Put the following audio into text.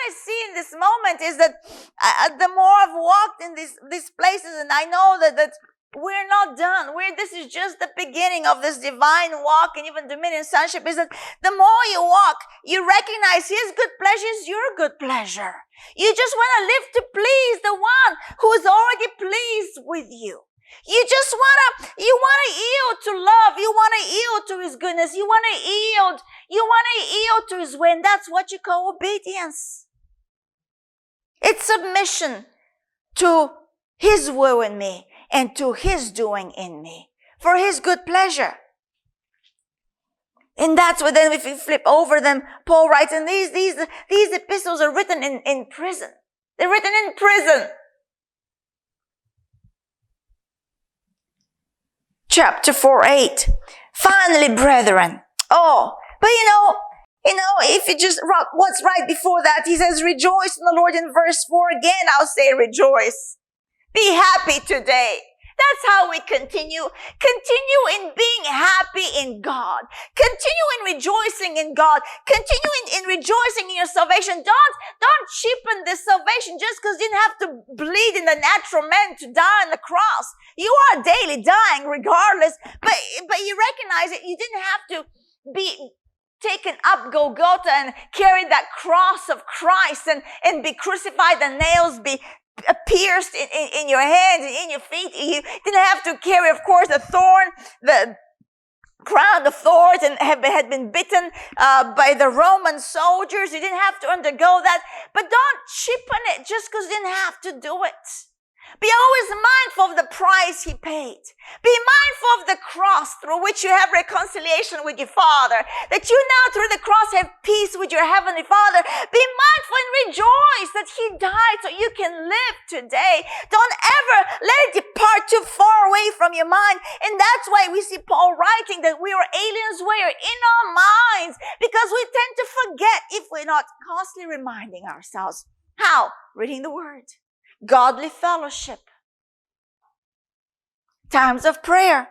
I see in this moment is that the more I've walked in these places, and I know that we're not done. This is just the beginning of this divine walk and even dominion sonship, is that the more you walk, you recognize His good pleasure is your good pleasure. You just want to live to please the one who is already pleased with you. You want to yield to love. You want to yield to His goodness. You want to yield to His way. And that's what you call obedience. It's submission to His will in me and to His doing in me for His good pleasure. And that's what then, if you flip over them, Paul writes, and these epistles are written in prison. They're written in prison. Chapter 4:8. Finally, brethren. But if you just what's right before that, he says, rejoice in the Lord. In verse 4 again, I'll say rejoice. Be happy today. That's how we continue. Continue in being happy in God. Continue in rejoicing in God. Continue in rejoicing in your salvation. Don't cheapen this salvation just because you didn't have to bleed in the natural man to die on the cross. You are daily dying regardless, but you recognize it. You didn't have to be taken up Golgotha and carry that cross of Christ and be crucified, the nails be pierced in your hands and in your feet. You didn't have to carry, of course, the crown of thorns, and had been bitten by the Roman soldiers. You didn't have to undergo that. But don't cheapen it just because you didn't have to do it. Be always mindful of the price He paid. Be mindful of the cross through which you have reconciliation with your Father. That you now through the cross have peace with your Heavenly Father. Be mindful and rejoice that He died so you can live today. Don't ever let it depart too far away from your mind. And that's why we see Paul writing that we are aliens where? In our minds. Because we tend to forget if we're not constantly reminding ourselves. How? Reading the Word. Godly fellowship, times of prayer,